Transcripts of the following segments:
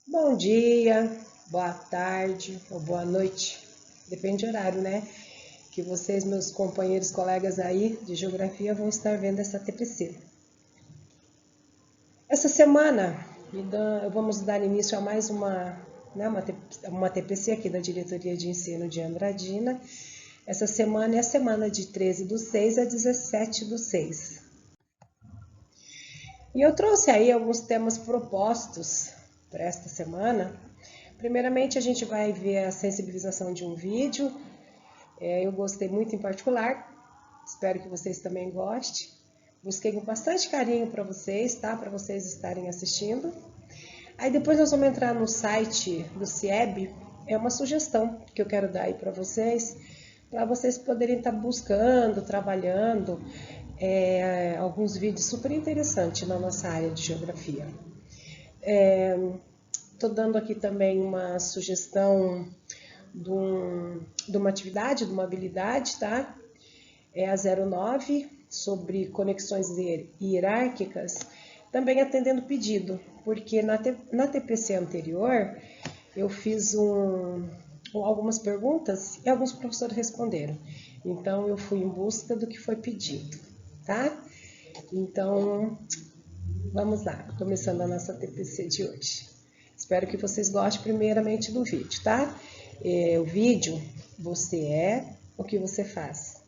Bom dia, boa tarde ou boa noite, depende do horário, né? Que vocês, meus companheiros, colegas aí de geografia, vão estar vendo essa TPC. Essa semana, vamos dar início a mais uma TPC aqui da Diretoria de Ensino de Andradina. Essa semana é a semana de 13/6 a 17/6. E eu trouxe aí alguns temas propostos para esta semana. Primeiramente, a gente vai ver a sensibilização de um vídeo. Eu gostei muito em particular, espero que vocês também gostem. Busquei com bastante carinho para vocês, tá? Para vocês estarem assistindo. Aí depois nós vamos entrar no site do CIEB. É uma sugestão que eu quero dar aí para vocês poderem estar buscando, trabalhando alguns vídeos super interessantes na nossa área de geografia. Estou dando aqui também uma sugestão de uma atividade, de uma habilidade, tá? É a 09, sobre conexões hierárquicas, também atendendo pedido, porque na TPC anterior eu fiz algumas perguntas e alguns professores responderam. Então eu fui em busca do que foi pedido, tá? Então vamos lá, começando a nossa TPC de hoje. Espero que vocês gostem primeiramente do vídeo, tá? O vídeo, você é o que você faz.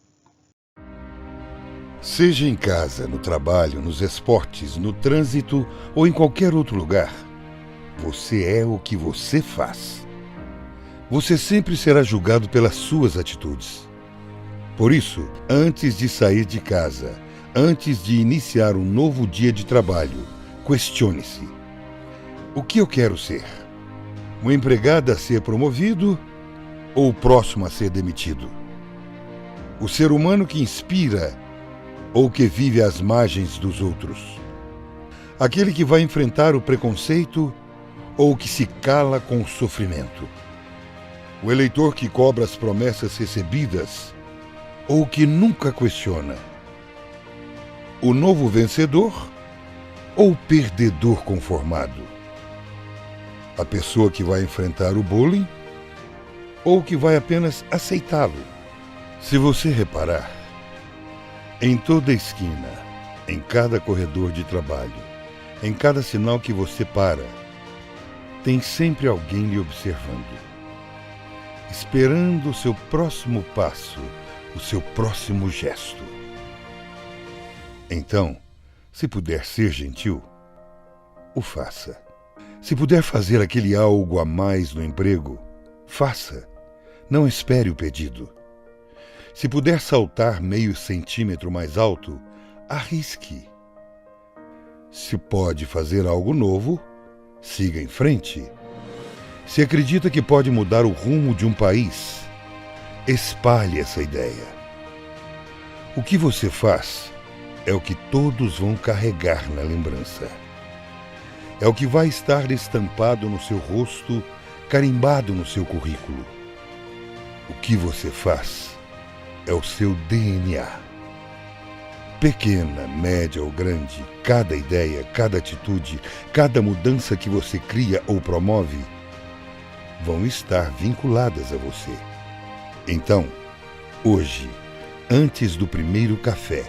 Seja em casa, no trabalho, nos esportes, no trânsito ou em qualquer outro lugar, você é o que você faz. Você sempre será julgado pelas suas atitudes. Por isso, antes de sair de casa, antes de iniciar um novo dia de trabalho, questione-se: o que eu quero ser? Um empregado a ser promovido ou o próximo a ser demitido? O ser humano que inspira ou que vive às margens dos outros? Aquele que vai enfrentar o preconceito ou que se cala com o sofrimento? O eleitor que cobra as promessas recebidas ou que nunca questiona? O novo vencedor ou o perdedor conformado? A pessoa que vai enfrentar o bullying ou que vai apenas aceitá-lo? Se você reparar, em toda esquina, em cada corredor de trabalho, em cada sinal que você para, tem sempre alguém lhe observando, esperando o seu próximo passo, o seu próximo gesto. Então, se puder ser gentil, o faça. Se puder fazer aquele algo a mais no emprego, faça. Não espere o pedido. Se puder saltar meio centímetro mais alto, arrisque. Se pode fazer algo novo, siga em frente. Se acredita que pode mudar o rumo de um país, espalhe essa ideia. O que você faz é o que todos vão carregar na lembrança. É o que vai estar estampado no seu rosto, carimbado no seu currículo. O que você faz é o seu DNA. Pequena, média ou grande, cada ideia, cada atitude, cada mudança que você cria ou promove, vão estar vinculadas a você. Então, hoje, antes do primeiro café,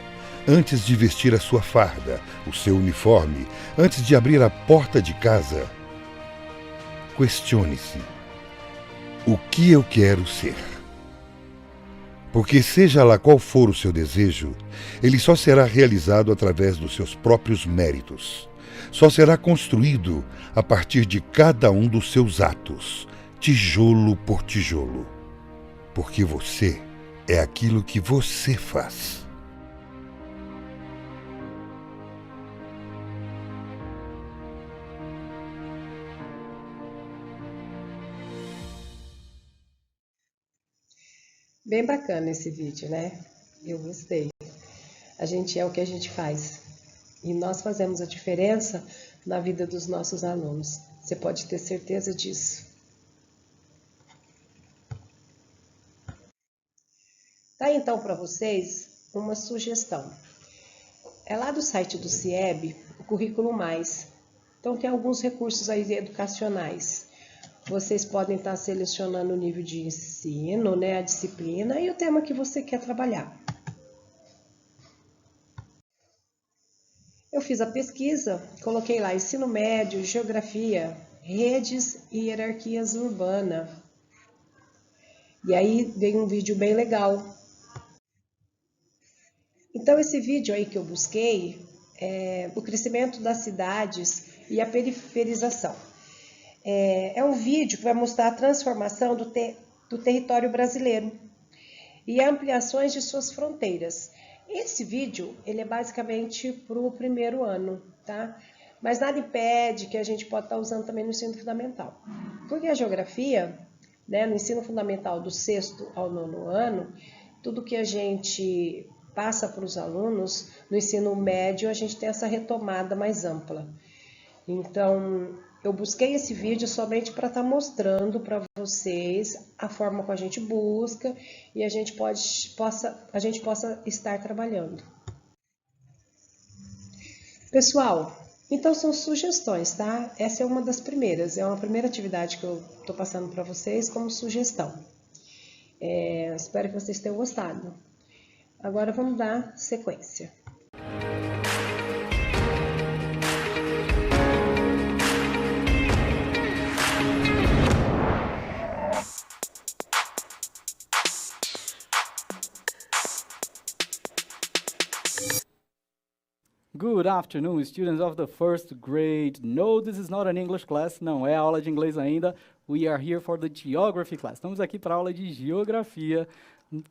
antes de vestir a sua farda, o seu uniforme, antes de abrir a porta de casa, questione-se: o que eu quero ser? Porque seja lá qual for o seu desejo, ele só será realizado através dos seus próprios méritos. Só será construído a partir de cada um dos seus atos, tijolo por tijolo. Porque você é aquilo que você faz. Bem bacana esse vídeo, né? Eu gostei. A gente é o que a gente faz. E nós fazemos a diferença na vida dos nossos alunos. Você pode ter certeza disso. Tá então para vocês uma sugestão. É lá do site do CIEB, o Currículo Mais. Então, tem alguns recursos aí educacionais. Vocês podem estar selecionando o nível de ensino, né, a disciplina e o tema que você quer trabalhar. Eu fiz a pesquisa, coloquei lá ensino médio, geografia, redes e hierarquias urbanas. E aí veio um vídeo bem legal. Então esse vídeo aí que eu busquei é o crescimento das cidades e a periferização. É um vídeo que vai mostrar a transformação do território brasileiro e ampliações de suas fronteiras. Esse vídeo, ele é basicamente para o primeiro ano, tá? Mas nada impede que a gente pode estar usando também no ensino fundamental. Porque a geografia, né, no ensino fundamental do 6º ao 9º ano, tudo que a gente passa para os alunos, no ensino médio a gente tem essa retomada mais ampla. Então, eu busquei esse vídeo somente para estar mostrando para vocês a forma como a gente busca e a gente possa estar trabalhando. Pessoal, então são sugestões, tá? Essa é uma das primeiras, é uma primeira atividade que eu estou passando para vocês como sugestão. Espero que vocês tenham gostado. Agora vamos dar sequência. Good afternoon, students of the first grade. No, this is not an English class. Não é aula de inglês ainda. We are here for the geography class. Estamos aqui para a aula de geografia.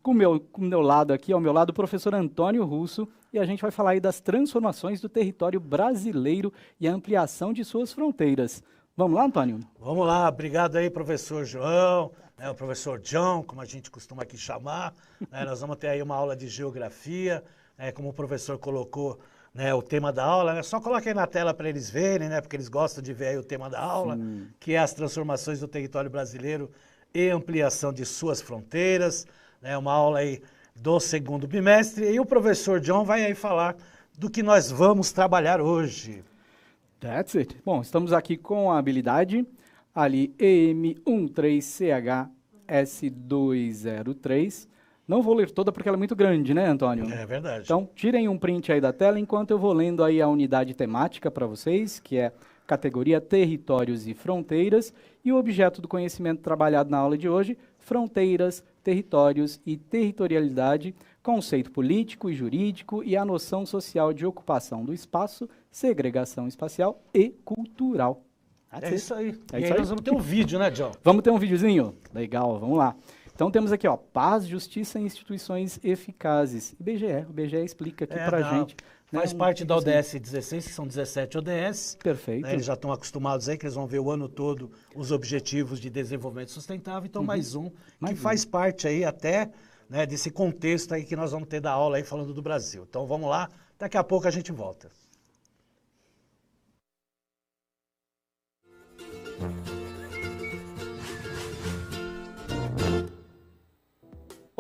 Com o meu lado aqui, ao meu lado, o professor Antônio Russo. E a gente vai falar aí das transformações do território brasileiro e a ampliação de suas fronteiras. Vamos lá, Antônio? Vamos lá. Obrigado aí, professor João, o professor John, como a gente costuma aqui chamar. Nós vamos ter aí uma aula de geografia, como o professor colocou, o tema da aula, só coloque aí na tela para eles verem, porque eles gostam de ver aí o tema da aula, sim, que é as transformações do território brasileiro e ampliação de suas fronteiras, uma aula aí do 2º bimestre, e o professor John vai aí falar do que nós vamos trabalhar hoje. That's it. Bom, estamos aqui com a habilidade ali EM13CHS203. Não vou ler toda porque ela é muito grande, né, Antônio? É verdade. Então, tirem um print aí da tela enquanto eu vou lendo aí a unidade temática para vocês, que é categoria Territórios e Fronteiras, e o objeto do conhecimento trabalhado na aula de hoje, Fronteiras, Territórios e Territorialidade, conceito político e jurídico e a noção social de ocupação do espaço, segregação espacial e cultural. É isso aí. E aí nós vamos ter um vídeo, né, John? Vamos ter um videozinho? Legal, vamos lá. Então temos aqui, paz, justiça e instituições eficazes. O IBGE explica aqui pra gente. Faz parte da ODS 16, que são 17 ODS. Perfeito. Eles já estão acostumados aí, que eles vão ver o ano todo os objetivos de desenvolvimento sustentável. Então, mais um, que faz parte aí até desse contexto aí que nós vamos ter da aula aí falando do Brasil. Então, vamos lá. Daqui a pouco a gente volta.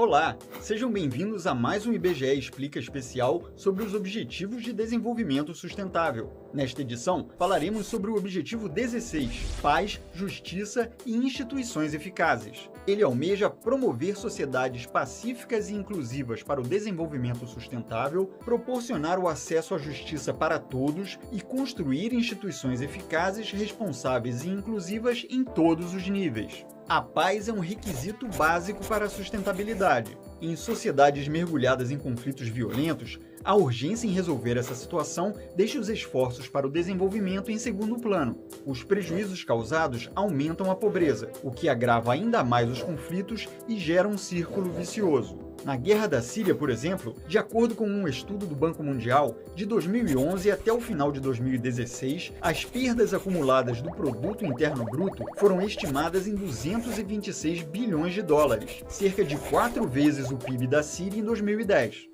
Olá, sejam bem-vindos a mais um IBGE Explica especial sobre os Objetivos de Desenvolvimento Sustentável. Nesta edição, falaremos sobre o Objetivo 16, Paz, Justiça e Instituições Eficazes. Ele almeja promover sociedades pacíficas e inclusivas para o desenvolvimento sustentável, proporcionar o acesso à justiça para todos e construir instituições eficazes, responsáveis e inclusivas em todos os níveis. A paz é um requisito básico para a sustentabilidade. Em sociedades mergulhadas em conflitos violentos, a urgência em resolver essa situação deixa os esforços para o desenvolvimento em segundo plano. Os prejuízos causados aumentam a pobreza, o que agrava ainda mais os conflitos e gera um círculo vicioso. Na Guerra da Síria, por exemplo, de acordo com um estudo do Banco Mundial, de 2011 até o final de 2016, as perdas acumuladas do Produto Interno Bruto foram estimadas em 226 bilhões de dólares, cerca de 4 vezes o PIB da Síria em 2010.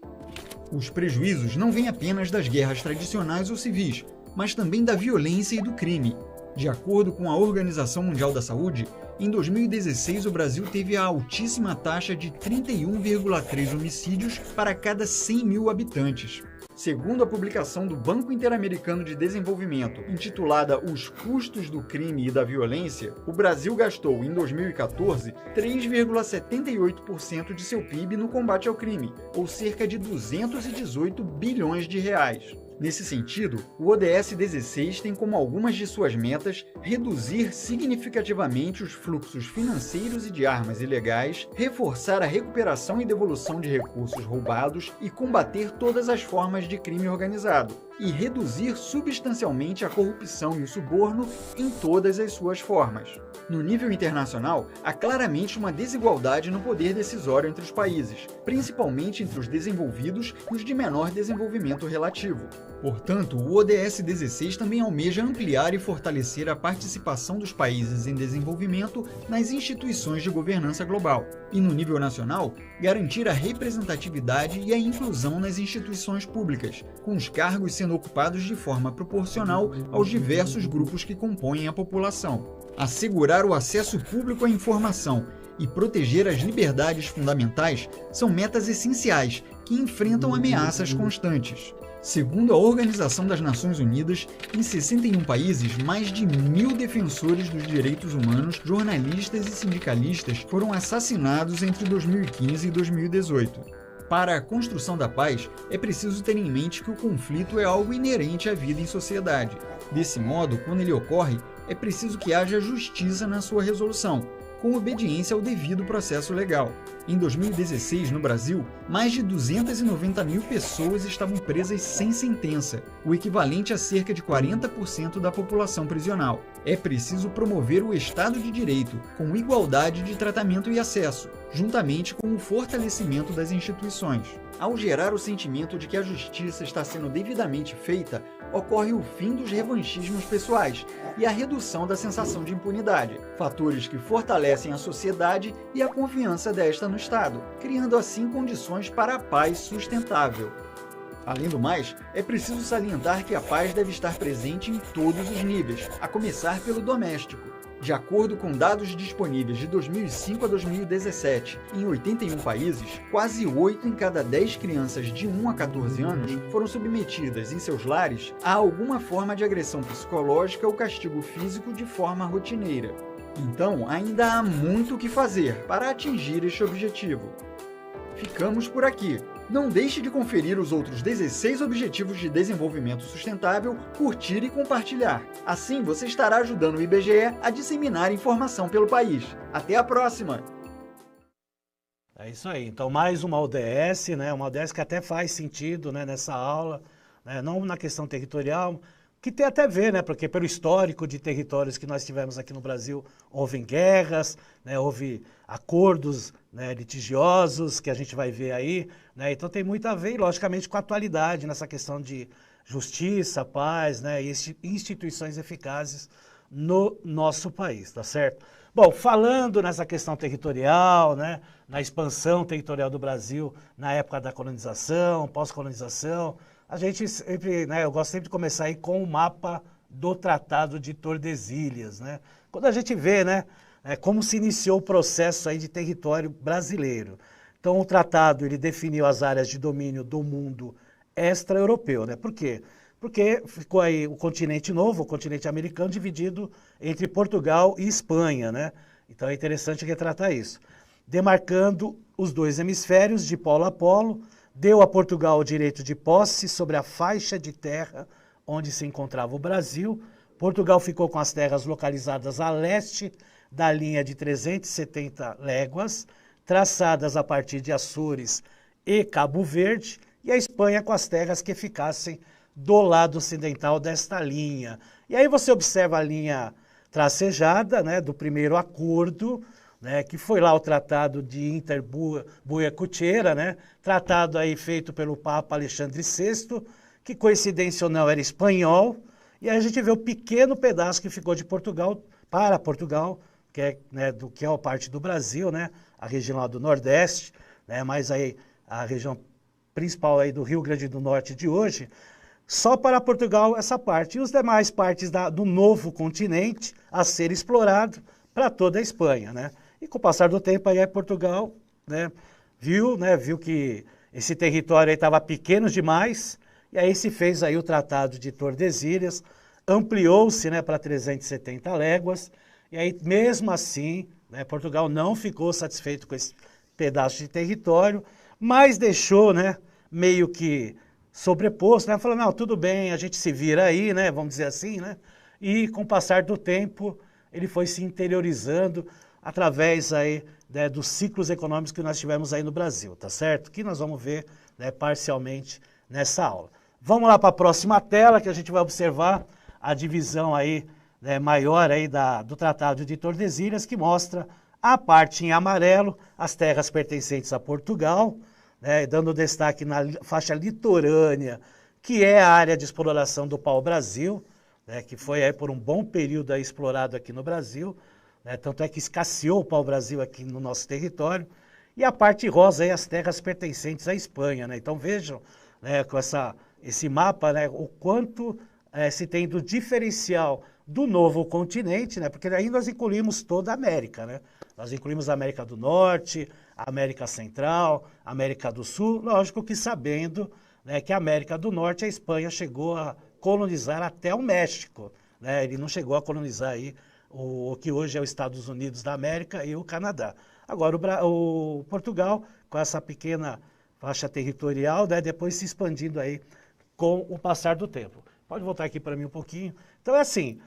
Os prejuízos não vêm apenas das guerras tradicionais ou civis, mas também da violência e do crime. De acordo com a Organização Mundial da Saúde, em 2016 o Brasil teve a altíssima taxa de 31,3 homicídios para cada 100 mil habitantes. Segundo a publicação do Banco Interamericano de Desenvolvimento, intitulada Os Custos do Crime e da Violência, o Brasil gastou, em 2014, 3,78% de seu PIB no combate ao crime, ou cerca de 218 bilhões de reais. Nesse sentido, o ODS 16 tem como algumas de suas metas reduzir significativamente os fluxos financeiros e de armas ilegais, reforçar a recuperação e devolução de recursos roubados e combater todas as formas de crime organizado, e reduzir substancialmente a corrupção e o suborno em todas as suas formas. No nível internacional, há claramente uma desigualdade no poder decisório entre os países, principalmente entre os desenvolvidos e os de menor desenvolvimento relativo. Portanto, o ODS 16 também almeja ampliar e fortalecer a participação dos países em desenvolvimento nas instituições de governança global, e no nível nacional, garantir a representatividade e a inclusão nas instituições públicas, com os cargos sendo ocupados de forma proporcional aos diversos grupos que compõem a população. Assegurar o acesso público à informação e proteger as liberdades fundamentais são metas essenciais que enfrentam ameaças constantes. Segundo a Organização das Nações Unidas, em 61 países, mais de 1.000 defensores dos direitos humanos, jornalistas e sindicalistas foram assassinados entre 2015 e 2018. Para a construção da paz, é preciso ter em mente que o conflito é algo inerente à vida em sociedade. Desse modo, quando ele ocorre, é preciso que haja justiça na sua resolução, com obediência ao devido processo legal. Em 2016, no Brasil, mais de 290 mil pessoas estavam presas sem sentença, o equivalente a cerca de 40% da população prisional. É preciso promover o Estado de Direito, com igualdade de tratamento e acesso, juntamente com o fortalecimento das instituições. Ao gerar o sentimento de que a justiça está sendo devidamente feita, ocorre o fim dos revanchismos pessoais e a redução da sensação de impunidade, fatores que fortalecem a sociedade e a confiança desta no Estado, criando assim condições para a paz sustentável. Além do mais, é preciso salientar que a paz deve estar presente em todos os níveis, a começar pelo doméstico. De acordo com dados disponíveis de 2005 a 2017, em 81 países, quase 8 em cada 10 crianças de 1 a 14 anos foram submetidas em seus lares a alguma forma de agressão psicológica ou castigo físico de forma rotineira. Então, ainda há muito o que fazer para atingir este objetivo. Ficamos por aqui. Não deixe de conferir os outros 16 Objetivos de Desenvolvimento Sustentável, curtir e compartilhar. Assim, você estará ajudando o IBGE a disseminar informação pelo país. Até a próxima! É isso aí. Então, mais uma ODS, né? Uma ODS que até faz sentido, né, nessa aula, né? Não na questão territorial, que tem até a ver, né? Porque pelo histórico de territórios que nós tivemos aqui no Brasil, houve guerras, né? Houve acordos, né, litigiosos, que a gente vai ver aí, né? Então tem muito a ver, logicamente, com a atualidade nessa questão de justiça, paz, né, e instituições eficazes no nosso país, tá certo? Bom, falando nessa questão territorial, né, na expansão territorial do Brasil na época da colonização, pós-colonização, a gente sempre, né, eu gosto sempre de começar aí com o mapa do Tratado de Tordesilhas, né? Quando a gente vê, né, como se iniciou o processo aí de território brasileiro. Então, o tratado ele definiu as áreas de domínio do mundo extra-europeu, né? Por quê? Porque ficou aí o continente novo, o continente americano, dividido entre Portugal e Espanha, né? Então, é interessante retratar isso. Demarcando os dois hemisférios de polo a polo, deu a Portugal o direito de posse sobre a faixa de terra onde se encontrava o Brasil. Portugal ficou com as terras localizadas a leste da linha de 370 léguas, traçadas a partir de Açores e Cabo Verde, e a Espanha com as terras que ficassem do lado ocidental desta linha. E aí você observa a linha tracejada, né, do primeiro acordo, né, que foi lá o Tratado de Interbuia-Cuchera, né, tratado aí feito pelo Papa Alexandre VI, que coincidência ou não era espanhol, e aí a gente vê o pequeno pedaço que ficou de Portugal para Portugal, que é, né, que é a parte do Brasil, né, a região lá do Nordeste, né, mas aí a região principal aí do Rio Grande do Norte de hoje, só para Portugal essa parte, e os demais partes do novo continente a ser explorado para toda a Espanha, né. E com o passar do tempo aí Portugal, né, viu que esse território aí estava pequeno demais, E aí se fez aí o Tratado de Tordesilhas, ampliou-se, né, para 370 léguas, e aí mesmo assim, né, Portugal não ficou satisfeito com esse pedaço de território, mas deixou, né, meio que sobreposto, né, falou, não, tudo bem, a gente se vira aí, né, vamos dizer assim, né, e com o passar do tempo, ele foi se interiorizando através aí, né, dos ciclos econômicos que nós tivemos aí no Brasil, tá certo? Que nós vamos ver, né, parcialmente nessa aula. Vamos lá para a próxima tela, que a gente vai observar a divisão aí, né, maior aí do Tratado de Tordesilhas, que mostra a parte em amarelo, as terras pertencentes a Portugal, né, dando destaque na faixa litorânea, que é a área de exploração do pau-brasil, né, que foi aí por um bom período aí explorado aqui no Brasil, né, tanto é que escasseou o pau-brasil aqui no nosso território, e a parte rosa aí, as terras pertencentes à Espanha, né? Então vejam, né, com esse mapa, né, o quanto se tem do diferencial do novo continente, né, porque aí nós incluímos toda a América, né? Nós incluímos a América do Norte, a América Central, a América do Sul, lógico que sabendo, né, que a América do Norte, a Espanha chegou a colonizar até o México, né? Ele não chegou a colonizar aí o que hoje é os Estados Unidos da América e o Canadá. Agora, o Portugal, com essa pequena faixa territorial, né, depois se expandindo aí com o passar do tempo. Pode voltar aqui para mim um pouquinho. Então, é assim,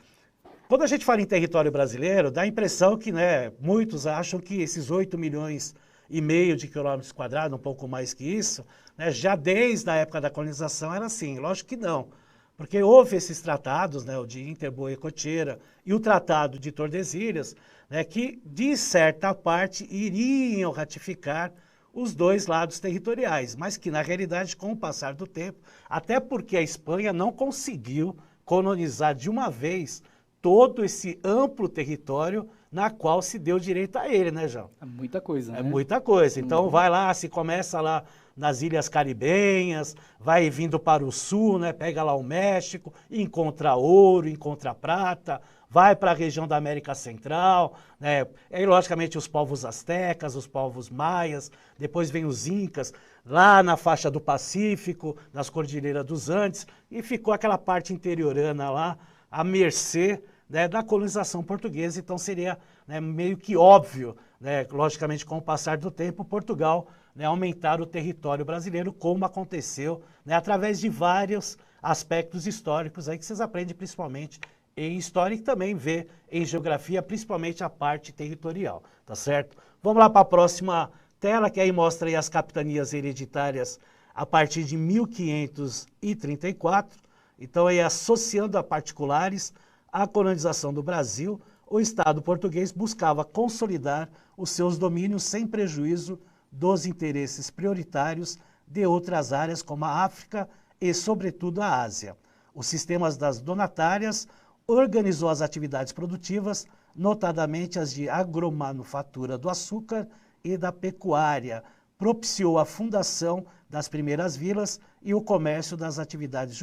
quando a gente fala em território brasileiro, dá a impressão que, né, muitos acham que esses 8,5 milhões de quilômetros quadrados, um pouco mais que isso, né, já desde a época da colonização era assim. Lógico que não. Porque houve esses tratados, né, o de Interboa e Cocheira e o Tratado de Tordesilhas, né, que, de certa parte, iriam ratificar os dois lados territoriais, mas que, na realidade, com o passar do tempo, até porque a Espanha não conseguiu colonizar de uma vez todo esse amplo território na qual se deu direito a ele, né, João? É muita coisa, né? É muita coisa. Então, vai lá, se começa lá nas Ilhas Caribenhas, vai vindo para o sul, né? Pega lá o México, encontra ouro, encontra prata, vai para a região da América Central, né? E, logicamente, os povos astecas, os povos maias, depois vem os incas, lá na faixa do Pacífico, nas Cordilheiras dos Andes, e ficou aquela parte interiorana lá, à mercê, né, da colonização portuguesa. Então seria, né, meio que óbvio, né, logicamente com o passar do tempo, Portugal, né, aumentar o território brasileiro, como aconteceu, né, através de vários aspectos históricos aí que vocês aprendem principalmente em história e também vê em geografia, principalmente a parte territorial, tá certo? Vamos lá para a próxima tela, que aí mostra aí as capitanias hereditárias a partir de 1534. Então, aí, associando a particulares a colonização do Brasil, o Estado português buscava consolidar os seus domínios sem prejuízo dos interesses prioritários de outras áreas como a África e, sobretudo, a Ásia. Os sistemas das donatárias organizou as atividades produtivas, notadamente as de agromanufatura do açúcar e da pecuária, propiciou a fundação das primeiras vilas e o comércio das atividades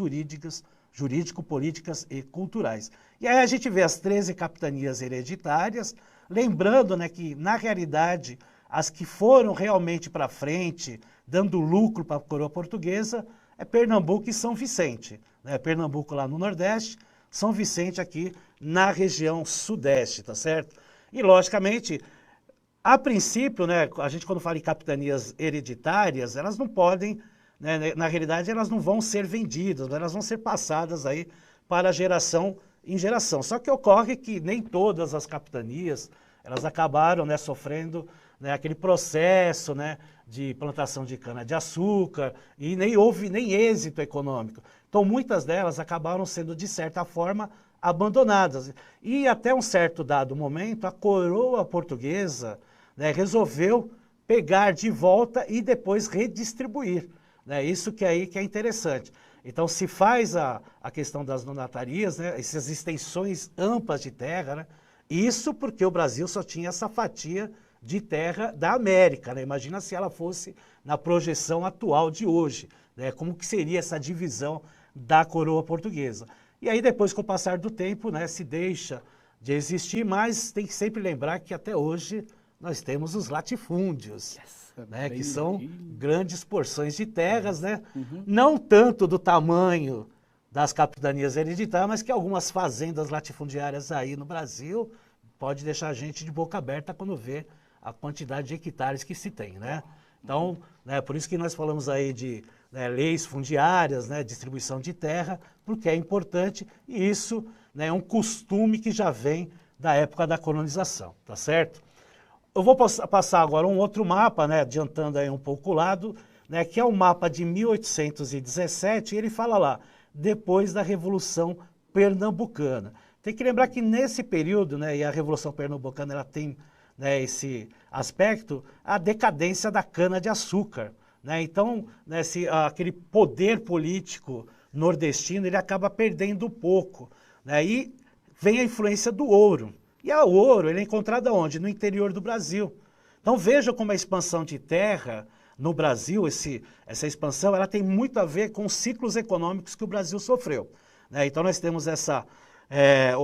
jurídico-políticas e culturais. E aí a gente vê as 13 capitanias hereditárias, lembrando, né, que, na realidade, as que foram realmente para frente, dando lucro para a coroa portuguesa, é Pernambuco e São Vicente. Né? Pernambuco lá no Nordeste, São Vicente aqui na região Sudeste, tá certo? E, logicamente, a princípio, né, a gente quando fala em capitanias hereditárias, elas não podem, né, na realidade, elas não vão ser vendidas, elas vão ser passadas aí para geração em geração. Só que ocorre que nem todas as capitanias, elas acabaram, né, sofrendo, né, aquele processo, né, de plantação de cana-de-açúcar e nem houve nem êxito econômico. Então, muitas delas acabaram sendo, de certa forma, abandonadas. E até um certo dado momento, a coroa portuguesa, né, resolveu pegar de volta e depois redistribuir. Né? Isso que aí que é interessante. Então se faz a questão das donatarias, né, essas extensões amplas de terra, né? Isso porque o Brasil só tinha essa fatia de terra da América. Né? Imagina se ela fosse na projeção atual de hoje, né? Como que seria essa divisão da coroa portuguesa. E aí depois, com o passar do tempo, né, se deixa de existir, mas tem que sempre lembrar que até hoje nós temos os latifúndios, né, que são aí. grandes porções de terras, né, não tanto do tamanho das capitanias hereditárias, mas que algumas fazendas latifundiárias aí no Brasil pode deixar a gente de boca aberta quando vê a quantidade de hectares que se tem, né? Então, né, por isso que nós falamos aí de, né, leis fundiárias, né, distribuição de terra, porque é importante e isso, né, é um costume que já vem da época da colonização, tá certo? Eu vou passar agora um outro mapa, né, adiantando aí um pouco o lado, né, que é o mapa de 1817, e ele fala lá, depois da Revolução Pernambucana. Tem que lembrar que nesse período, né, e a Revolução Pernambucana ela tem, né, esse aspecto, a decadência da cana-de-açúcar, né? Então, né, aquele poder político nordestino ele acaba perdendo um pouco, né? E vem a influência do ouro. E o ouro ele é encontrado onde? No interior do Brasil. Então veja como a expansão de terra no Brasil, essa expansão, ela tem muito a ver com os ciclos econômicos que o Brasil sofreu, né? Então nós temos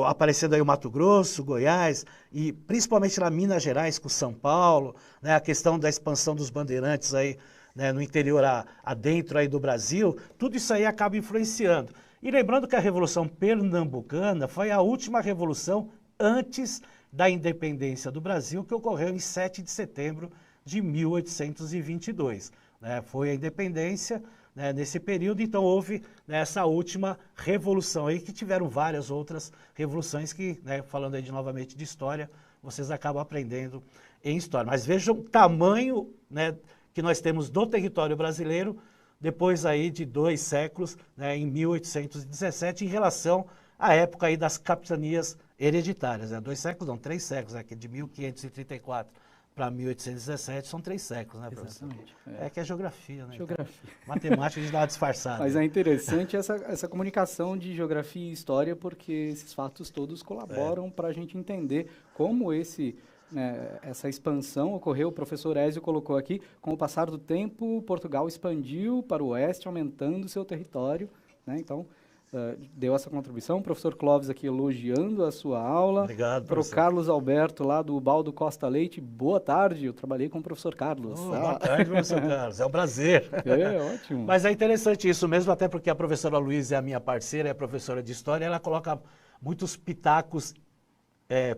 aparecendo aí o Mato Grosso, Goiás e principalmente lá Minas Gerais com São Paulo, né? A questão da expansão dos bandeirantes aí, né, no interior adentro aí do Brasil, tudo isso aí acaba influenciando. E lembrando que a Revolução Pernambucana foi a última revolução antes da independência do Brasil, que ocorreu em 7 de setembro de 1822. Né? Foi a independência, né, nesse período, então houve, né, essa última revolução aí, que tiveram várias outras revoluções que, né, falando aí novamente de história, vocês acabam aprendendo em história. Mas vejam o tamanho, né, que nós temos do território brasileiro, depois aí de 2 séculos, né, em 1817, em relação à época aí das capitanias hereditárias. Né? 2 séculos, não, 3 séculos, aqui de 1534 para 1817, são 3 séculos, né, professor? Exatamente. É que é geografia, né? Geografia. Então, matemática a gente dá uma disfarçada. Mas é interessante essa comunicação de geografia e história, porque esses fatos todos colaboram para a gente entender como essa expansão ocorreu. O professor Ézio colocou aqui, com o passar do tempo, Portugal expandiu para o oeste, aumentando seu território, né? Então, deu essa contribuição. O professor Clóvis aqui elogiando a sua aula. Obrigado, Para o professor. Carlos Alberto, lá do Baldo Costa Leite, boa tarde, eu trabalhei com o professor Carlos. Boa tarde, professor Carlos, é um prazer. É, ótimo. Mas é interessante isso mesmo, até porque a professora Luísa é a minha parceira, é professora de História, ela coloca muitos pitacos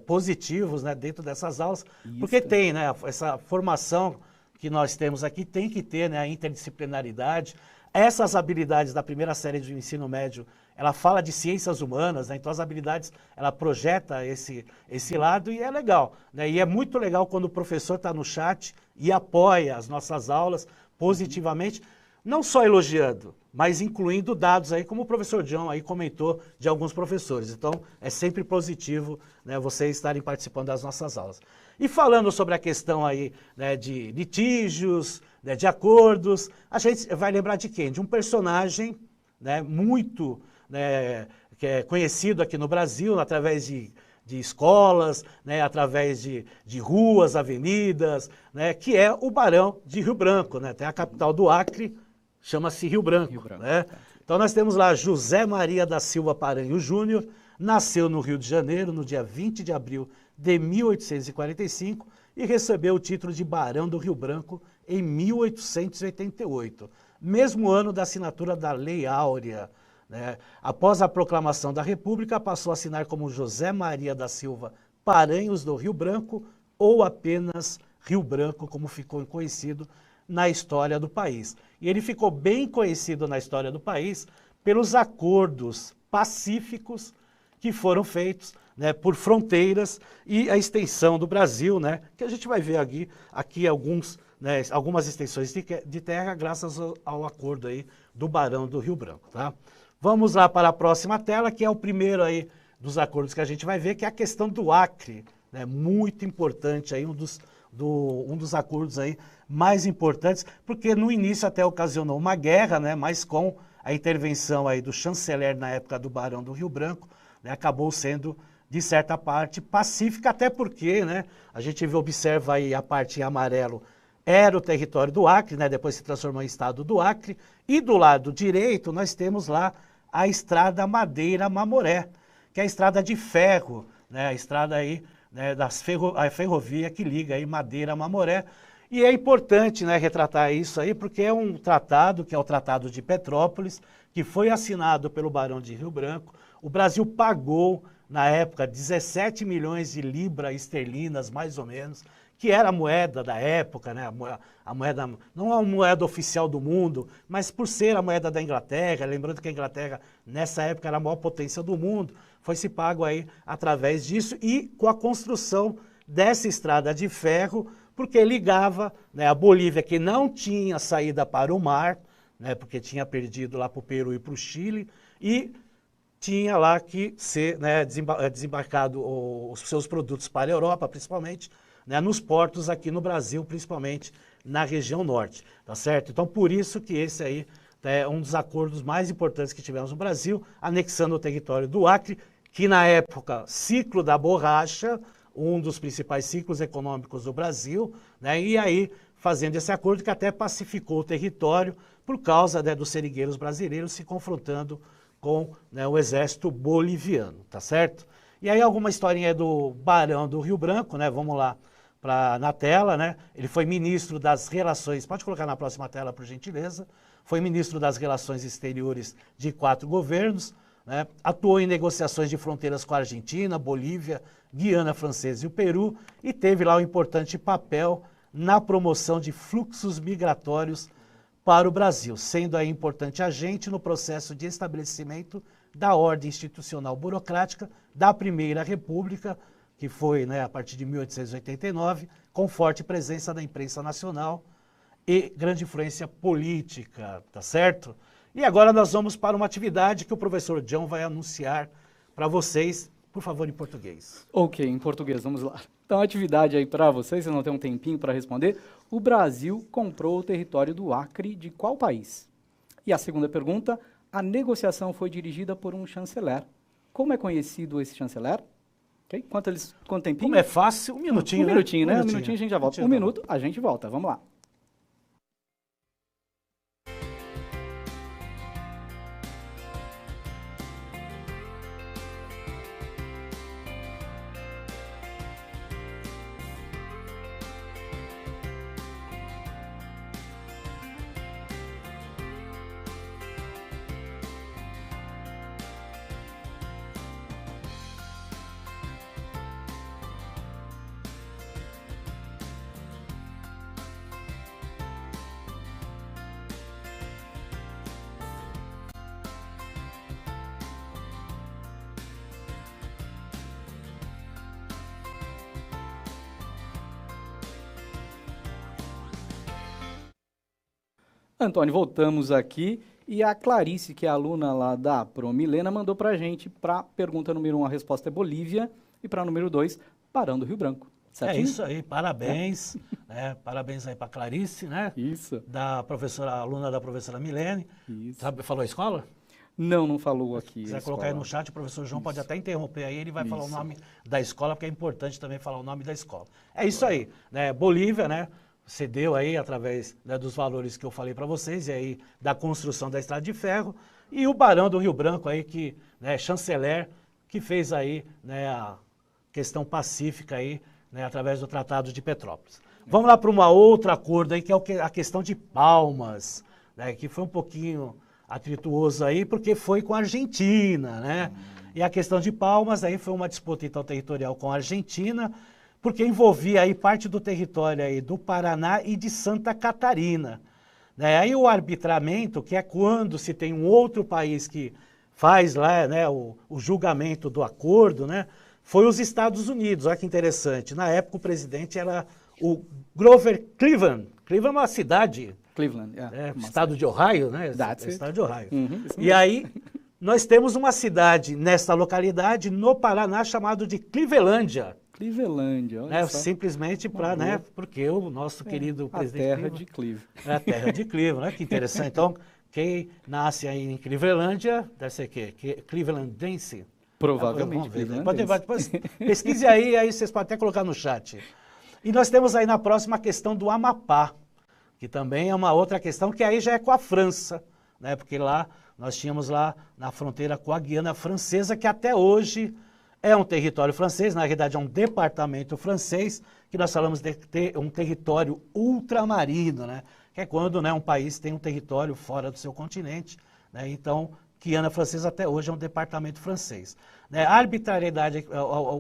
positivos, né, dentro dessas aulas, porque tem, né, essa formação que nós temos aqui, tem que ter, né, a interdisciplinaridade, essas habilidades da primeira série do ensino médio, ela fala de ciências humanas, né, então as habilidades, ela projeta esse lado e é legal, né, e é muito legal quando o professor está no chat e apoia as nossas aulas positivamente, não só elogiando, mas incluindo dados aí, como o professor John aí comentou de alguns professores. Então, é sempre positivo, né, vocês estarem participando das nossas aulas. E falando sobre a questão aí, né, de litígios, né, de acordos, a gente vai lembrar de quem? De um personagem, né, muito, né, que é conhecido aqui no Brasil, através de escolas, né, através de ruas, avenidas, né, que é o Barão de Rio Branco, né, tem a capital do Acre, chama-se Rio Branco. Né? Então nós temos lá José Maria da Silva Paranho Júnior, nasceu no Rio de Janeiro no dia 20 de abril de 1845 e recebeu o título de Barão do Rio Branco em 1888, mesmo ano da assinatura da Lei Áurea. Né? Após a proclamação da República, passou a assinar como José Maria da Silva Paranhos do Rio Branco ou apenas Rio Branco, como ficou conhecido na história do país. E ele ficou bem conhecido na história do país pelos acordos pacíficos que foram feitos, né, por fronteiras e a extensão do Brasil, né, que a gente vai ver aqui algumas extensões de terra graças ao acordo aí do Barão do Rio Branco. Tá? Vamos lá para a próxima tela, que é o primeiro aí dos acordos que a gente vai ver, que é a questão do Acre, né, muito importante aí, um dos acordos aí mais importantes, porque no início até ocasionou uma guerra, né, mas com a intervenção aí do chanceler na época do Barão do Rio Branco, né, acabou sendo, de certa parte, pacífica, até porque, né, a gente observa aí a parte em amarelo, era o território do Acre, né, depois se transformou em estado do Acre, e do lado direito nós temos lá a estrada Madeira-Mamoré, que é a estrada de ferro, né, a estrada aí né, a ferrovia que liga aí Madeira a Mamoré. E é importante, né, retratar isso aí, porque é um tratado, que é o Tratado de Petrópolis, que foi assinado pelo Barão de Rio Branco. O Brasil pagou, na época, 17 milhões de libras esterlinas, mais ou menos, que era a moeda da época, né, a moeda, não a moeda oficial do mundo, mas por ser a moeda da Inglaterra, lembrando que a Inglaterra, nessa época, era a maior potência do mundo, foi se pago aí através disso e com a construção dessa estrada de ferro, porque ligava, né, a Bolívia, que não tinha saída para o mar, né, porque tinha perdido lá para o Peru e para o Chile, e tinha lá que ser, né, desembarcado os seus produtos para a Europa, principalmente, né, nos portos aqui no Brasil, principalmente na região norte, tá certo? Então, por isso que esse aí é um dos acordos mais importantes que tivemos no Brasil, anexando o território do Acre, que na época, ciclo da borracha, um dos principais ciclos econômicos do Brasil, né, e aí fazendo esse acordo que até pacificou o território por causa, né, dos seringueiros brasileiros se confrontando com, né, o exército boliviano, tá certo? E aí alguma historinha do Barão do Rio Branco, né, vamos lá na tela, né, ele foi ministro das relações, pode colocar na próxima tela por gentileza, foi ministro das relações exteriores de 4 governos, né, atuou em negociações de fronteiras com a Argentina, Bolívia, Guiana Francesa e o Peru, e teve lá um importante papel na promoção de fluxos migratórios para o Brasil, sendo aí importante agente no processo de estabelecimento da ordem institucional burocrática da Primeira República, que foi, né, a partir de 1889, com forte presença da imprensa nacional e grande influência política, tá certo? E agora nós vamos para uma atividade que o professor John vai anunciar para vocês, por favor, em português. Ok, em português, vamos lá. Então, a atividade aí para vocês, não tem um tempinho para responder. O Brasil comprou o território do Acre de qual país? E a segunda pergunta, a negociação foi dirigida por um chanceler. Como é conhecido esse chanceler? Okay? Quanto tempinho? Como é fácil, um minutinho, Um minutinho, né? Um minutinho. minutinho a gente já volta. Um minuto, a gente volta. Vamos lá. Antônio, voltamos aqui e a Clarice, que é aluna lá da Promilena, mandou para a gente, para pergunta número 1, a resposta é Bolívia, e para número 2, Barão do Rio Branco. Certinho? É isso aí, parabéns, né? Parabéns aí para Clarice, né? Isso. Da professora, aluna da professora Milene. Isso. Sabe, falou a escola? Não falou aqui. Se quiser colocar aí no chat, o professor João pode até interromper aí, ele vai falar o nome da escola, porque é importante também falar o nome da escola. É isso aí, né? Bolívia, né? Cedeu aí através, né, dos valores que eu falei para vocês, e aí da construção da estrada de ferro, e o Barão do Rio Branco aí, que, né, chanceler, que fez aí, né, a questão pacífica aí, né, através do Tratado de Petrópolis. Vamos lá para uma outra acordo aí, que é a questão de Palmas, né, que foi um pouquinho atrituoso aí, porque foi com a Argentina, né? E a questão de Palmas aí foi uma disputa então territorial com a Argentina, porque envolvia aí parte do território aí do Paraná e de Santa Catarina, né? Aí o arbitramento, que é quando se tem um outro país que faz lá, né, o julgamento do acordo, né, foi os Estados Unidos. Olha que interessante. Na época o presidente era o Grover Cleveland. Cleveland é uma cidade, Cleveland, estado de Ohio, né? That's it. Estado de Ohio. Isso E aí nós temos uma cidade nesta localidade no Paraná chamado de Clevelândia. Clevelândia, olha Né, só. simplesmente para, né, porque o nosso querido A presidente terra Cleveland de Cleve. é a terra de Cleveland, né? Que interessante. Então, quem nasce aí em Clevelândia, deve ser o quê? Clevelandense? Provavelmente Vamos ver, né? clevelandense. Depois pesquise aí vocês podem até colocar no chat. E nós temos aí na próxima a questão do Amapá, que também é uma outra questão, que aí já é com a França, né? Porque lá nós tínhamos lá na fronteira com a Guiana Francesa, que até hoje é um território francês, na realidade é um departamento francês, que nós falamos de ter um território ultramarino, né? Que é quando, né, um país tem um território fora do seu continente, né? Então, Guiana Francesa até hoje é um departamento francês. Né? A arbitrariedade,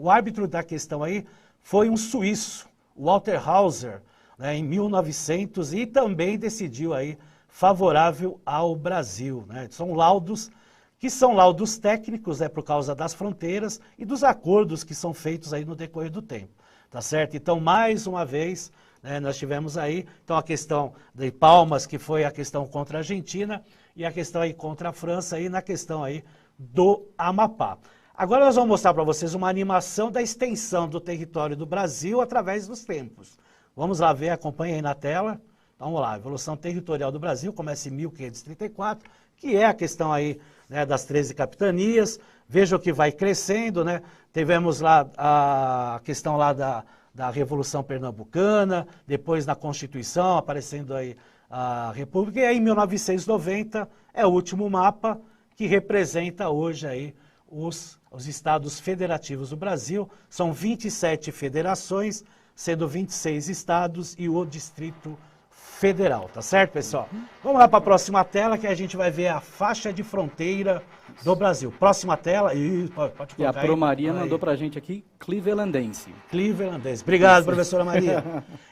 o árbitro da questão aí foi um suíço, Walter Hauser, né, em 1900, e também decidiu aí favorável ao Brasil, né? São laudos que são laudos técnicos, né, por causa das fronteiras e dos acordos que são feitos aí no decorrer do tempo, tá certo? Então, mais uma vez, né, nós tivemos aí, então, a questão de Palmas, que foi a questão contra a Argentina, e a questão aí contra a França, aí na questão aí do Amapá. Agora nós vamos mostrar para vocês uma animação da extensão do território do Brasil através dos tempos. Vamos lá ver, acompanha aí na tela. Vamos lá, evolução territorial do Brasil, começa em 1534, que é a questão aí, né, das 13 capitanias. Vejam que vai crescendo, né? Tivemos lá a questão lá da Revolução Pernambucana, depois na Constituição, aparecendo aí a República, e aí em 1990 é o último mapa que representa hoje aí os estados federativos do Brasil. São 27 federações, sendo 26 estados e o Distrito Federal, tá certo, pessoal? Vamos lá para a próxima tela, que a gente vai ver a faixa de fronteira do Brasil. Próxima tela, pode e a Pro Maria mandou para pra gente aqui, Clevelandense. Clevelandense. Obrigado, professora Maria.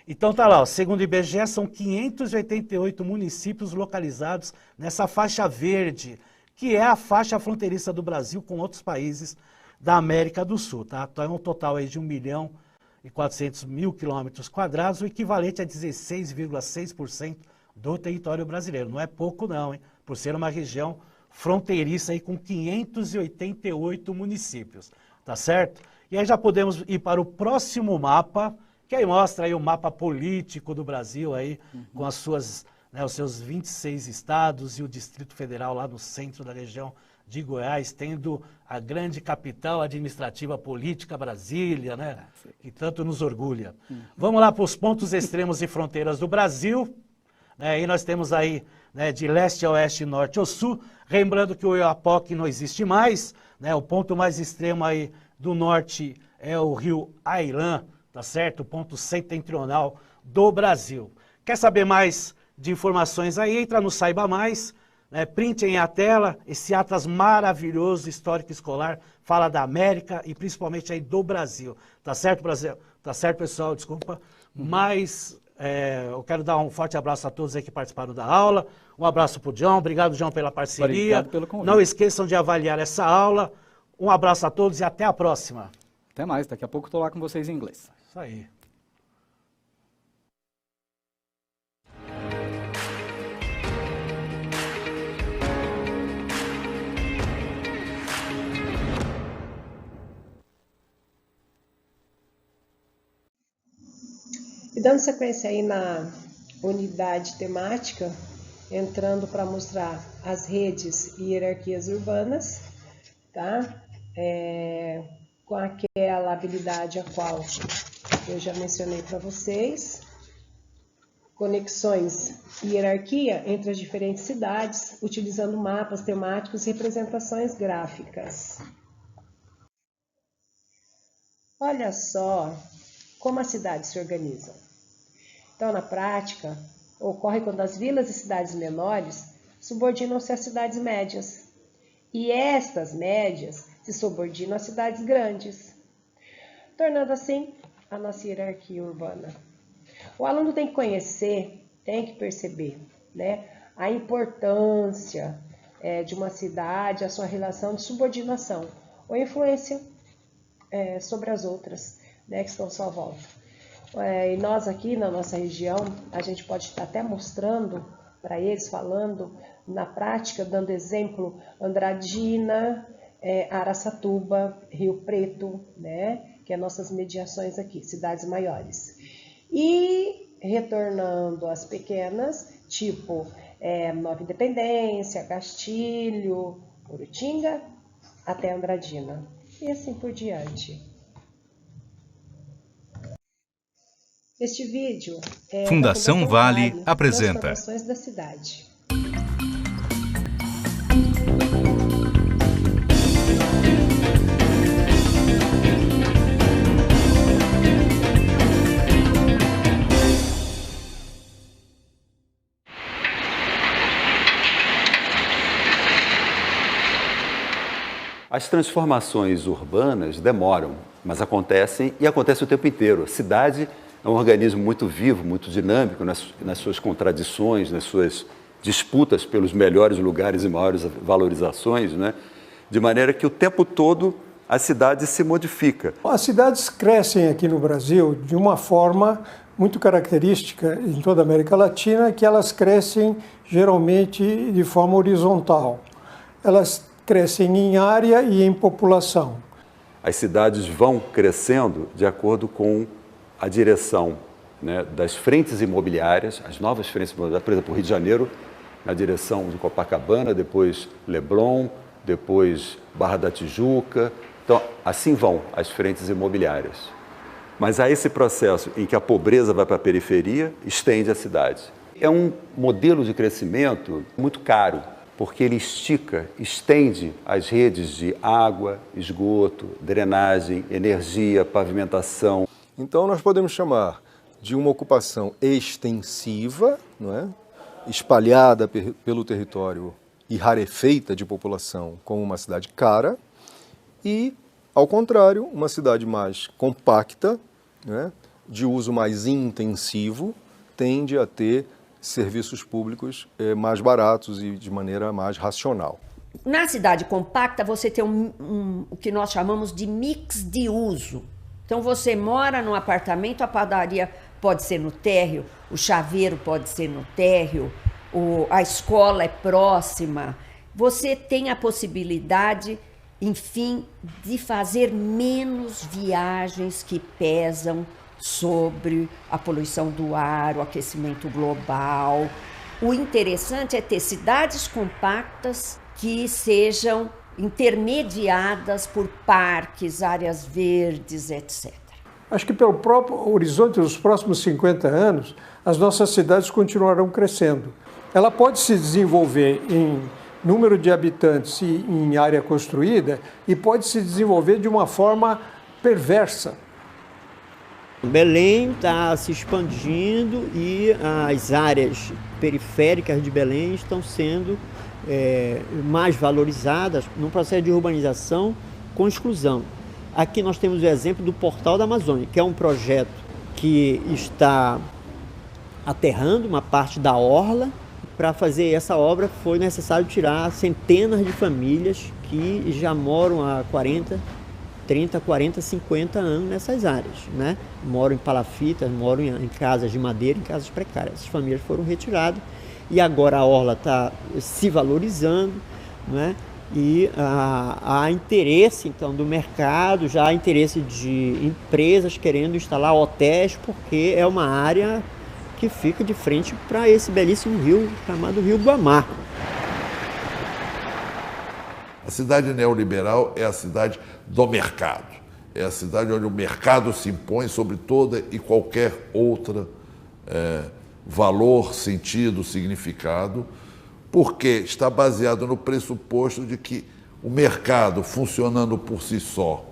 Então tá lá, ó, segundo o IBGE, são 588 municípios localizados nessa faixa verde, que é a faixa fronteiriça do Brasil com outros países da América do Sul, tá? Então é um total aí de 1.400.000 quilômetros quadrados, o equivalente a 16,6% do território brasileiro. Não é pouco não, hein? Por ser uma região fronteiriça aí com 588 municípios, tá certo? E aí já podemos ir para o próximo mapa, que aí mostra aí o mapa político do Brasil aí, com as suas, né, os seus 26 estados e o Distrito Federal lá no centro da região de Goiás, tendo a grande capital administrativa política, Brasília, né, que tanto nos orgulha. Vamos lá para os pontos extremos e fronteiras do Brasil, né, e nós temos aí, né, de leste a oeste, norte ao sul, lembrando que o Oiapoque não existe mais, né, o ponto mais extremo aí do norte é o rio Ailã, tá certo? O ponto setentrional do Brasil. Quer saber mais de informações aí? Entra no Saiba Mais, né, printem a tela, esse atlas maravilhoso histórico escolar, fala da América e principalmente aí do Brasil. Tá certo, Brasil? Tá certo, pessoal? Desculpa. Mas eu quero dar um forte abraço a todos aí que participaram da aula. Um abraço pro John. Obrigado, John, pela parceria. Obrigado pelo convite. Não esqueçam de avaliar essa aula. Um abraço a todos e até a próxima. Até mais, daqui a pouco estou lá com vocês em inglês. Isso aí. E dando sequência aí na unidade temática, entrando para mostrar as redes e hierarquias urbanas, tá? Com aquela habilidade a qual eu já mencionei para vocês, conexões e hierarquia entre as diferentes cidades, utilizando mapas temáticos e representações gráficas. Olha só como as cidades se organizam. Então, na prática, ocorre quando as vilas e cidades menores subordinam-se às cidades médias. E estas médias se subordinam às cidades grandes, tornando assim a nossa hierarquia urbana. O aluno tem que conhecer, tem que perceber, né, a importância de uma cidade, a sua relação de subordinação ou influência sobre as outras, né, que estão à sua volta. E nós aqui na nossa região, a gente pode estar até mostrando para eles, falando na prática, dando exemplo, Andradina, Araçatuba, Rio Preto, né, que é nossas mediações aqui, cidades maiores. E retornando às pequenas, tipo Nova Independência, Castilho, Urutinga, até Andradina, e assim por diante. Este vídeo é Fundação Vale apresenta Transformações da Cidade. As transformações urbanas demoram, mas acontecem e acontecem o tempo inteiro. A cidade é um organismo muito vivo, muito dinâmico nas suas contradições, nas suas disputas pelos melhores lugares e maiores valorizações, né? De maneira que o tempo todo a cidade se modifica. As cidades crescem aqui no Brasil de uma forma muito característica em toda a América Latina, que elas crescem geralmente de forma horizontal. Elas crescem em área e em população. As cidades vão crescendo de acordo com a direção, né, das frentes imobiliárias, as novas frentes imobiliárias, por exemplo, o Rio de Janeiro, na direção de Copacabana, depois Leblon, depois Barra da Tijuca. Então, assim vão as frentes imobiliárias. Mas há esse processo em que a pobreza vai para a periferia, estende a cidade. É um modelo de crescimento muito caro, porque ele estica, estende as redes de água, esgoto, drenagem, energia, pavimentação. Então, nós podemos chamar de uma ocupação extensiva, não é? Espalhada pelo território e rarefeita de população, como uma cidade cara, e, ao contrário, uma cidade mais compacta, né, de uso mais intensivo, tende a ter serviços públicos mais baratos e de maneira mais racional. Na cidade compacta, você tem o que nós chamamos de mix de uso. Então, você mora num apartamento, a padaria pode ser no térreo, o chaveiro pode ser no térreo, a escola é próxima. Você tem a possibilidade, enfim, de fazer menos viagens que pesam sobre a poluição do ar, o aquecimento global. O interessante é ter cidades compactas que sejam intermediadas por parques, áreas verdes, etc. Acho que pelo próprio horizonte dos próximos 50 anos, as nossas cidades continuarão crescendo. Ela pode se desenvolver em número de habitantes e em área construída e pode se desenvolver de uma forma perversa. Belém está se expandindo e as áreas periféricas de Belém estão sendo mais valorizadas num processo de urbanização com exclusão. Aqui nós temos o exemplo do Portal da Amazônia, que é um projeto que está aterrando uma parte da orla. Para fazer essa obra foi necessário tirar centenas de famílias que já moram há 30, 40, 50 anos nessas áreas, né? Moram em palafitas, moram em casas de madeira, em casas precárias. Essas famílias foram retiradas e agora a orla está se valorizando, né? E há interesse, então, do mercado, já há interesse de empresas querendo instalar hotéis, porque é uma área que fica de frente para esse belíssimo rio chamado Rio Guamá. A cidade neoliberal é a cidade do mercado. É a cidade onde o mercado se impõe sobre toda e qualquer outra valor, sentido, significado, porque está baseado no pressuposto de que o mercado, funcionando por si só,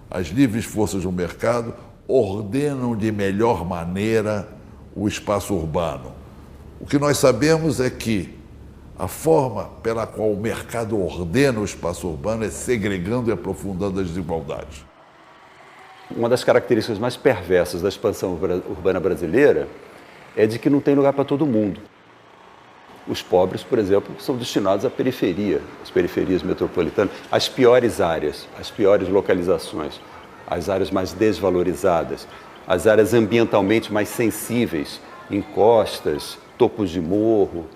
as livres forças do mercado ordenam de melhor maneira o espaço urbano. O que nós sabemos é que a forma pela qual o mercado ordena o espaço urbano é segregando e aprofundando as desigualdades. Uma das características mais perversas da expansão urbana brasileira é de que não tem lugar para todo mundo. Os pobres, por exemplo, são destinados à periferia, às periferias metropolitanas, às piores áreas, às piores localizações, às áreas mais desvalorizadas, as áreas ambientalmente mais sensíveis, encostas, topos de morro.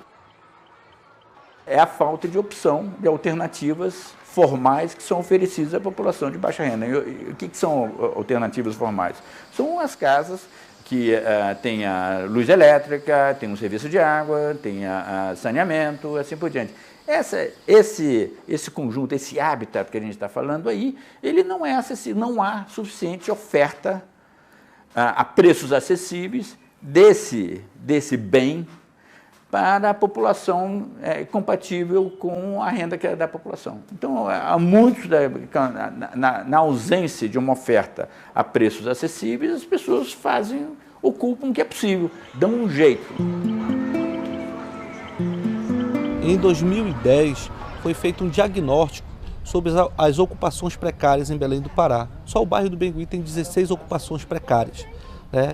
É a falta de opção de alternativas formais que são oferecidas à população de baixa renda. E o que são alternativas formais? São as casas que têm a luz elétrica, tem um serviço de água, tem a saneamento, assim por diante. Esse conjunto, esse habitat que a gente está falando aí, ele não é acessível, não há suficiente oferta a preços acessíveis desse bem para a população compatível com a renda que é da população. Então, há muitos, na ausência de uma oferta a preços acessíveis, as pessoas ocupam o que é possível, dão um jeito. Em 2010, foi feito um diagnóstico sobre as ocupações precárias em Belém do Pará. Só o bairro do Bengui tem 16 ocupações precárias.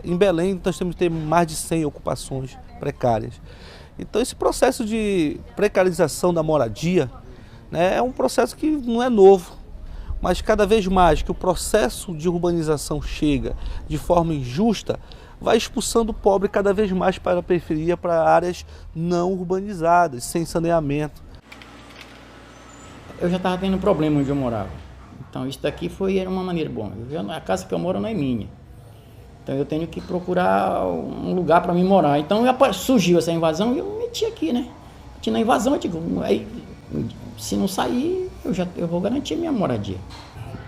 Em Belém, nós temos que ter mais de 100 ocupações precárias. Então, esse processo de precarização da moradia, é um processo que não é novo, mas cada vez mais que o processo de urbanização chega de forma injusta, vai expulsando o pobre cada vez mais para a periferia, para áreas não urbanizadas, sem saneamento. Eu já estava tendo problema onde eu morava. Então isso daqui era uma maneira boa. A casa que eu moro não é minha. Então eu tenho que procurar um lugar para mim morar. Então surgiu essa invasão e eu me meti aqui, né? Meti na invasão, eu digo, aí, se não sair, eu vou garantir minha moradia.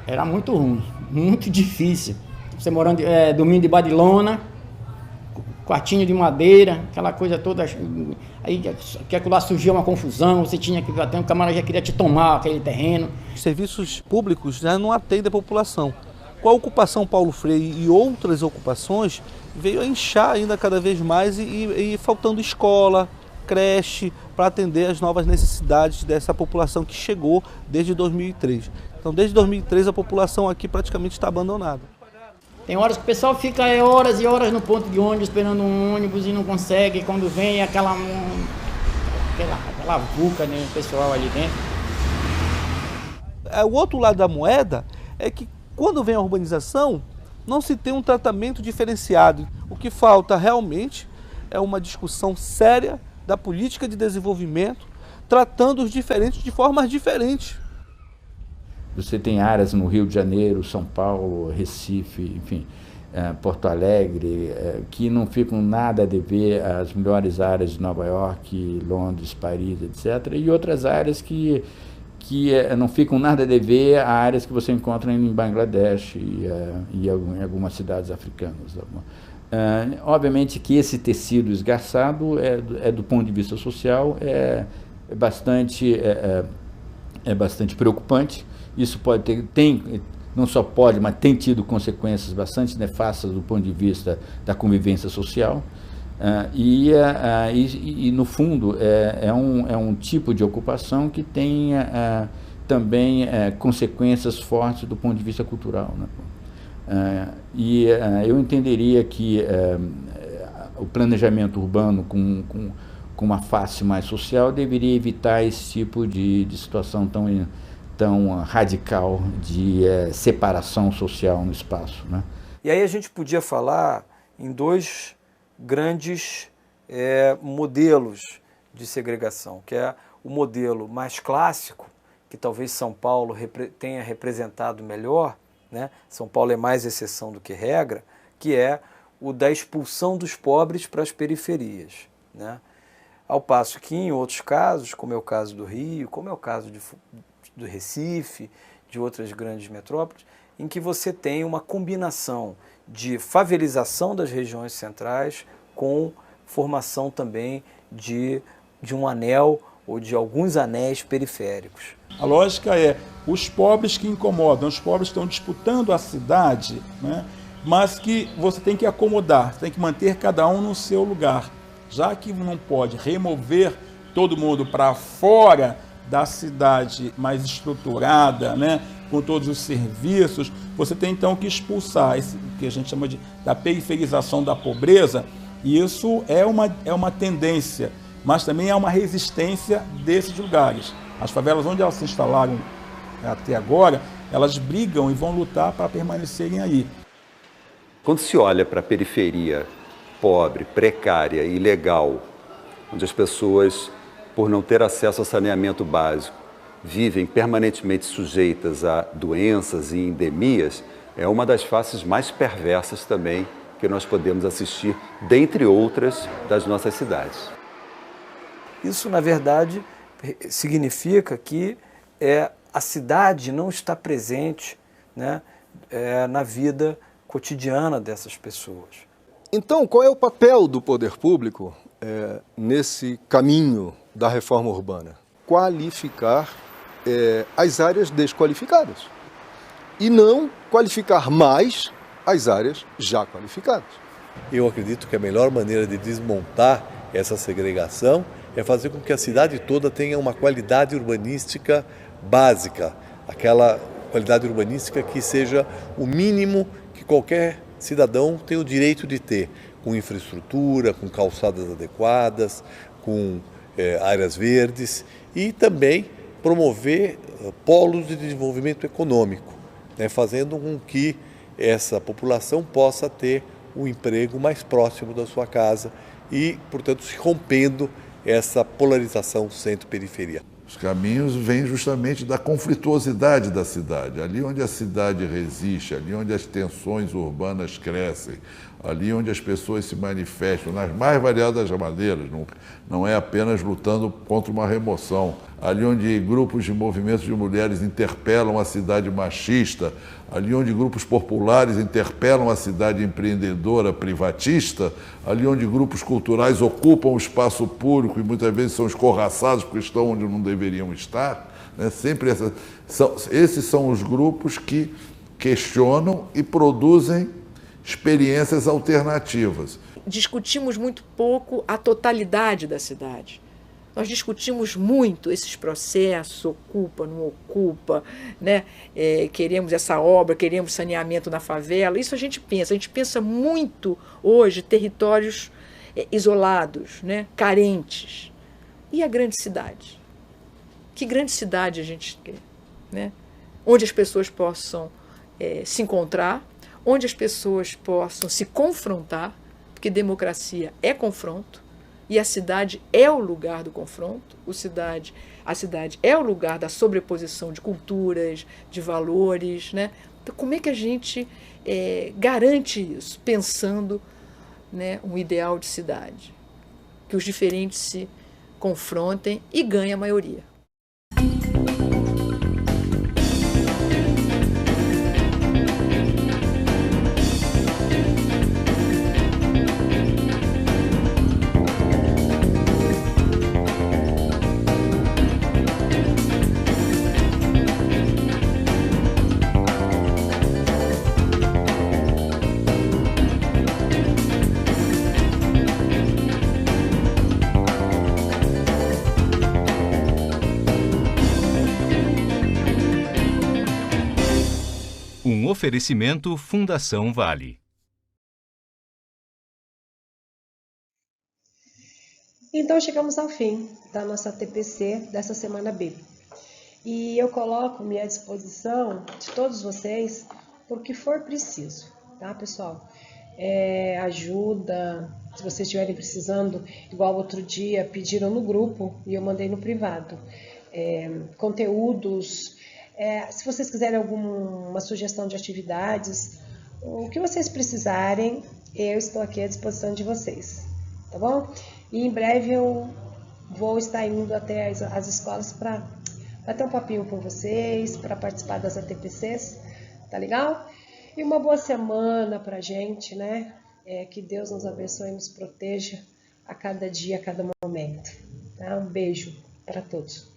Era muito ruim, muito difícil. Você morando, dormindo debaixo de lona, quartinho de madeira, aquela coisa toda. Aí que lá surgia uma confusão, você tinha que até um camarada já queria te tomar aquele terreno. Os serviços públicos já não atendem a população. Com a ocupação Paulo Freire e outras ocupações, veio a inchar ainda cada vez mais e faltando escola, creche, para atender as novas necessidades dessa população que chegou desde 2003. Então, desde 2003, a população aqui praticamente está abandonada. Tem horas que o pessoal fica horas e horas no ponto de ônibus, esperando um ônibus e não consegue. Quando vem aquela vulca, né, o pessoal ali dentro. O outro lado da moeda é que quando vem a urbanização, não se tem um tratamento diferenciado. O que falta realmente é uma discussão séria da política de desenvolvimento, tratando os diferentes de formas diferentes. Você tem áreas no Rio de Janeiro, São Paulo, Recife, enfim, Porto Alegre, que não ficam nada a dever às melhores áreas de Nova York, Londres, Paris, etc. E outras áreas que não ficam nada a dever a áreas que você encontra em Bangladesh e em algumas cidades africanas. Obviamente que esse tecido esgarçado do ponto de vista social é bastante preocupante. Isso não só pode, mas tem tido consequências bastante nefastas do ponto de vista da convivência social. No fundo, é um tipo de ocupação que tem também consequências fortes do ponto de vista cultural, né? Eu entenderia que o planejamento urbano com uma face mais social deveria evitar esse tipo de situação tão radical de separação social no espaço, né? E aí a gente podia falar em dois grandes modelos de segregação, que é o modelo mais clássico, que talvez São Paulo tenha representado melhor, né? São Paulo é mais exceção do que regra, que é o da expulsão dos pobres para as periferias, né? Ao passo que em outros casos, como é o caso do Rio, como é o caso do Recife, de outras grandes metrópoles, em que você tem uma combinação de favelização das regiões centrais com formação também de um anel ou de alguns anéis periféricos. A lógica é os pobres que incomodam, os pobres que estão disputando a cidade, né? Mas que você tem que acomodar, você tem que manter cada um no seu lugar. Já que não pode remover todo mundo para fora da cidade mais estruturada, né, com todos os serviços, você tem então que expulsar esse que a gente chama da periferização da pobreza, e isso é uma tendência, mas também é uma resistência desses lugares. As favelas onde elas se instalaram até agora, elas brigam e vão lutar para permanecerem aí. Quando se olha para a periferia pobre, precária, ilegal, onde as pessoas, por não ter acesso ao saneamento básico, vivem permanentemente sujeitas a doenças e endemias, é uma das faces mais perversas também que nós podemos assistir, dentre outras, das nossas cidades. Isso, na verdade, significa que a cidade não está presente, né, na vida cotidiana dessas pessoas. Então, qual é o papel do poder público nesse caminho da reforma urbana? Qualificar as áreas desqualificadas e não qualificar mais as áreas já qualificadas. Eu acredito que a melhor maneira de desmontar essa segregação é fazer com que a cidade toda tenha uma qualidade urbanística básica, aquela qualidade urbanística que seja o mínimo que qualquer cidadão tem o direito de ter, com infraestrutura, com calçadas adequadas, com áreas verdes e também promover polos de desenvolvimento econômico, né, fazendo com que essa população possa ter um emprego mais próximo da sua casa e, portanto, se rompendo essa polarização centro-periferia. Os caminhos vêm justamente da conflituosidade da cidade. Ali onde a cidade resiste, ali onde as tensões urbanas crescem, ali onde as pessoas se manifestam nas mais variadas maneiras, não é apenas lutando contra uma remoção. Ali onde grupos de movimentos de mulheres interpelam a cidade machista, ali onde grupos populares interpelam a cidade empreendedora, privatista, ali onde grupos culturais ocupam o espaço público e muitas vezes são escorraçados porque estão onde não deveriam estar, né? Sempre esses são os grupos que questionam e produzem experiências alternativas. Discutimos muito pouco a totalidade da cidade. Nós discutimos muito esses processos, ocupa, não ocupa, né? Queremos essa obra, queremos saneamento na favela. Isso a gente pensa muito hoje territórios isolados, né? Carentes. E a grande cidade? Que grande cidade a gente quer, né? Onde as pessoas possam se encontrar, onde as pessoas possam se confrontar, porque democracia é confronto, e a cidade é o lugar do confronto, a cidade é o lugar da sobreposição de culturas, de valores, né? Então, como é que a gente garante isso, pensando, né, um ideal de cidade? Que os diferentes se confrontem e ganhem a maioria. Um oferecimento Fundação Vale. Então chegamos ao fim da nossa TPC dessa semana B. E eu coloco-me à disposição de todos vocês por que for preciso, tá, pessoal? Ajuda, se vocês estiverem precisando, igual outro dia pediram no grupo e eu mandei no privado, conteúdos. Se vocês quiserem alguma sugestão de atividades, o que vocês precisarem, eu estou aqui à disposição de vocês, tá bom? E em breve eu vou estar indo até as escolas para ter um papinho com vocês, para participar das ATPCs, tá legal? E uma boa semana pra gente, né? Que Deus nos abençoe e nos proteja a cada dia, a cada momento. Tá? Um beijo para todos.